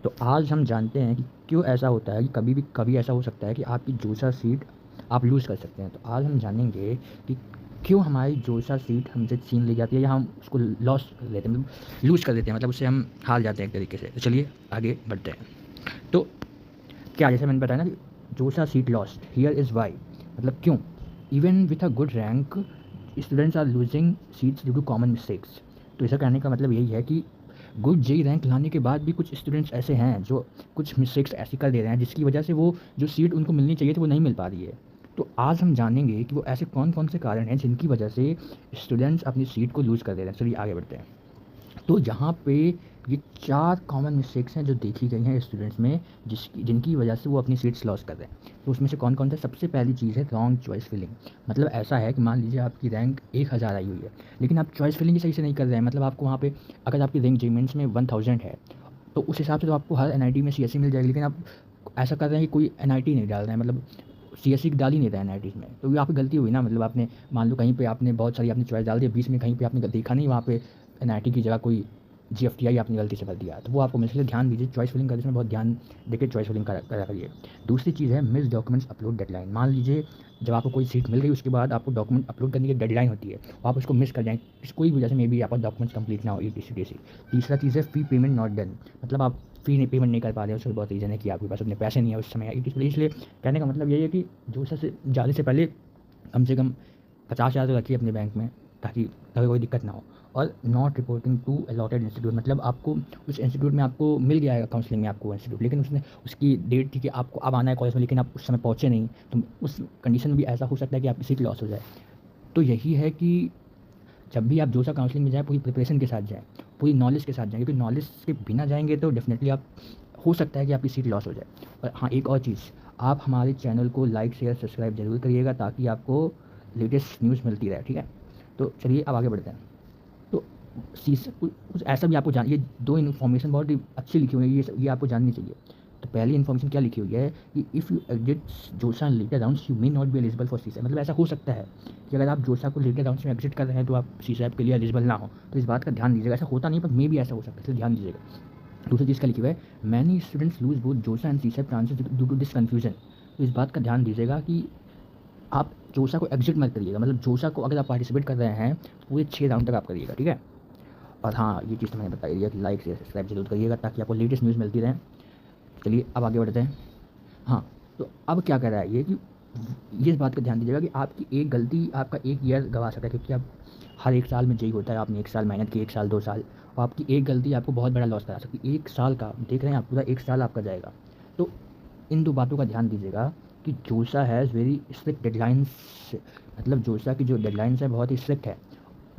तो आज हम जानते हैं कि क्यों ऐसा होता है कि कभी ऐसा हो सकता है कि आपकी जोसा सीट आप लूज़ कर सकते हैं। तो आज हम जानेंगे कि क्यों हमारी जोसा सीट हमसे छीन ली जाती है या हम उसको लॉस कर लेते हैं, मतलब लूज़ कर देते हैं, मतलब उससे हम हार जाते हैं एक तरीके से। तो चलिए आगे बढ़ते हैं। तो क्या, जैसे मैंने बताया ना कि JoSAA seat lost, here is why, मतलब क्यों। Even with a good rank students are losing seats due to common mistakes. तो ऐसा कहने का मतलब यही है कि गुड जेई रैंक लाने के बाद भी कुछ स्टूडेंट्स ऐसे हैं जो कुछ मिस्टेक्स ऐसी कर दे रहे हैं जिसकी वजह से वो जो सीट उनको मिलनी चाहिए थी वो नहीं मिल पा रही है। तो आज हम जानेंगे कि वो ऐसे कौन कौन से कारण हैं जिनकी वजह से स्टूडेंट्स अपनी सीट को लूज़ कर दे रहे हैं। चलिए आगे बढ़ते हैं। तो यहाँ पे ये 4 कॉमन मिस्टेक्स हैं जो देखी गई हैं स्टूडेंट्स में, जिनकी वजह से वो अपनी सीट्स लॉस कर रहे हैं। तो उसमें से कौन-कौन सा, सबसे पहली चीज़ है रॉन्ग चॉइस फिलिंग। मतलब ऐसा है कि मान लीजिए आपकी रैंक 1000 आई हुई है, लेकिन आप चॉइस फिलिंग ही सही से नहीं कर रहे हैं। मतलब आपको वहाँ पे अगर आपकी रैंक जेईमेंस में 1000 है, तो उस हिसाब से तो आपको हर एनआईटी में सीएसई मिल जाएगी, लेकिन आप ऐसा कर रहे हैं कि कोई एनआईटी नहीं डाल रहे हैं, मतलब सीएसई डाल ही नहीं रहे हैं एनआईटीज़ में। तो ये आपकी गलती हुई ना, मतलब आपने मान लो कहीं पे आपने बहुत सारी आपने चॉइस डाल दी, बीच में कहीं पे आपने देखा नहीं वहाँ पे एनआईटी की जगह कोई जीएफटीआई आपने गलती से भर दिया, तो वो आपको मिल सकता है। ध्यान दीजिए, चॉइस फिलिंग करने में बहुत ध्यान देके चॉइस फिलिंग करा करिए। दूसरी चीज़ है मिस डॉक्यूमेंट्स अपलोड डेडलाइन। मान लीजिए जब आपको कोई सीट मिल गई उसके बाद आपको डॉक्यूमेंट अपलोड करने की डेडलाइन होती है, आप उसको मिस कर जाएँ, कोई वजह से मे बी आपका डॉक्यूमेंट्स कंप्लीट ना हो ईटीसी। तीसरा चीज़ है फ़ी पेमेंट नॉट डन। मतलब आप फ़ी नहीं पेमेंट नहीं कर पा रहे हो, उसका बहुत रीज़न है कि आपके पास उतने पैसे नहीं है उस समय ईटीसी। इसलिए कहने का मतलब यही है कि जो से जाने से पहले कम से कम 50,000 तो रखिए अपने बैंक में, ताकि कभी कोई दिक्कत ना हो। और not reporting to allotted institute, मतलब आपको उस इंस्टीट्यूट में आपको मिल गया है काउंसलिंग में आपको इंस्टीट्यूट, लेकिन उसने उसकी डेट थी कि आपको अब आना है कॉलेज में, लेकिन आप उस समय पहुँचे नहीं, तो उस कंडीशन में भी ऐसा हो सकता है कि आपकी सीट लॉस हो जाए। तो यही है कि जब भी आप जो सा काउंसलिंग में जाएँ पूरी प्रिपरेशन के साथ जाएँ, पूरी नॉलेज के साथ जाएँ, क्योंकि नॉलेज के बिना जाएँगे तो डेफ़िनेटली आप हो सकता है कि आपकी सीट लॉस हो जाए। और हाँ, एक और चीज़, आप हमारे चैनल को लाइक, शेयर, सब्सक्राइब ज़रूर करिएगा ताकि आपको लेटेस्ट न्यूज़ मिलती रहे, ठीक है? तो चलिए अब आगे बढ़ते हैं। तो शीर्षक कुछ कुछ ऐसा भी आपको ये 2 इन्फॉर्मेशन बहुत ही अच्छी लिखी हुई है, ये आपको जाननी चाहिए। तो पहली इन्फॉर्मेशन क्या लिखी हुई है कि if you exit JoSAA in later rounds you may not be eligible for CSAB. मतलब ऐसा हो सकता है कि अगर आप जोसा को लेटर राउंड्स में एग्जिट कर रहे हैं तो आप सीसैप के लिए एलिजिबल ना हो। तो इस बात का ध्यान दीजिएगा, ऐसा होता नहीं पर मे भी ऐसा हो सकता है, इसलिए ध्यान दीजिएगा। दूसरी चीज़ क्या लिखी हुआ है, many students lose both JoSAA and CSAB chances due to this confusion. तो इस बात का ध्यान दीजिएगा कि आप जोसा को एग्जिट मत करिएगा। मतलब जोसा को अगर आप पार्टिसिपेट कर रहे हैं पूरे 6 राउंड तक आप करिएगा, ठीक है? और हाँ, ये चीज़ तो मैंने बताई है कि लाइक शेयर सब्सक्राइब जरूर करिएगा ताकि आपको लेटेस्ट न्यूज़ मिलती रहे। चलिए अब आगे बढ़ते हैं। हाँ, तो अब क्या कर रहा है ये कि ये इस बात का ध्यान दीजिएगा कि आपकी एक गलती आपका 1 ईयर गँवा सकता है, क्योंकि आप हर 1 साल में जेईई होता है, आपने 1 साल मेहनत की, 1 साल 2 साल, और आपकी एक गलती आपको बहुत बड़ा लॉस करा सकती है। 1 साल का देख रहे हैं आप, पूरा 1 साल आपका जाएगा। तो इन 2 बातों का ध्यान दीजिएगा कि जोसा हैज़ वेरी स्ट्रिक्ट डेडलाइंस। मतलब जोसा की जो डेडलाइंस है बहुत ही स्ट्रिक्ट है।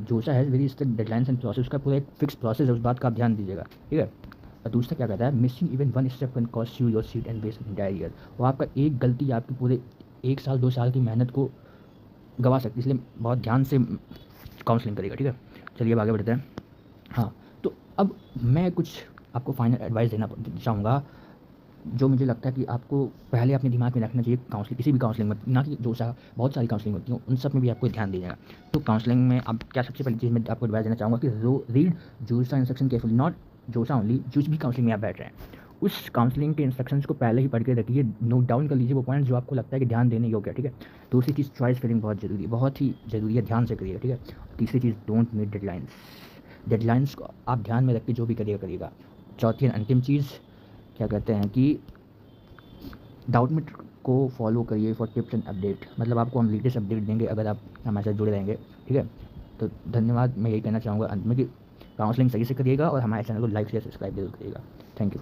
जोसा has very strict deadlines and process, उसका पूरा एक फिक्स प्रोसेस है, उस बात का आप ध्यान दीजिएगा, ठीक है? और दूसरा क्या कहता है, missing even one step can cost you your seat and waste entire year. और आपका एक गलती आपकी पूरे 1 साल 2 साल की मेहनत को गंवा सकती है, इसलिए बहुत ध्यान से काउंसलिंग करिएगा, ठीक है? चलिए अब आगे बढ़ते हैं। हाँ, तो अब मैं कुछ आपको फाइनल एडवाइस देना चाहूँगा, जो मुझे लगता है कि आपको पहले अपने दिमाग में रखना चाहिए काउंसलिंग, किसी भी काउंसलिंग में, ना कि जोसा, बहुत सारी काउंसलिंग होती हैं, उन सब में भी आपको ध्यान देना है। तो काउंसलिंग में अब क्या, सबसे पहली चीज़ मैं आपको एडवाइस देना चाहूँगा कि रीड जोसा इंस्ट्रक्शन केयरफुली, नॉट जोसा ओनली, जिस भी काउंसलिंग में आप बैठ रहे हैं उस काउंसलिंग के इंस्ट्रक्शंस को पहले ही पढ़ के रखिए, नोट डाउन कर लीजिए वो पॉइंट जो आपको लगता है कि ध्यान देने योग्य है, ठीक है? दूसरी चीज़, चॉइस फिलिंग बहुत ज़रूरी है, बहुत ही ज़रूरी है, ध्यान से करिएगा, ठीक है? तीसरी चीज़, डोंट मीट डेडलाइंस। डेडलाइंस को आप ध्यान में रख के जो भी करिएगा। चौथी और अंतिम चीज़ क्या कहते हैं कि डाउटमीट को फॉलो करिए फॉर टिप्स एंड अपडेट। मतलब आपको हम लेटेस्ट अपडेट देंगे अगर आप हमारे साथ जुड़े रहेंगे, ठीक है? तो धन्यवाद, मैं यही कहना चाहूँगा अंत में कि काउंसलिंग सही से करिएगा और हमारे चैनल को लाइक शेयर सब्सक्राइब जरूर करिएगा। Thank you.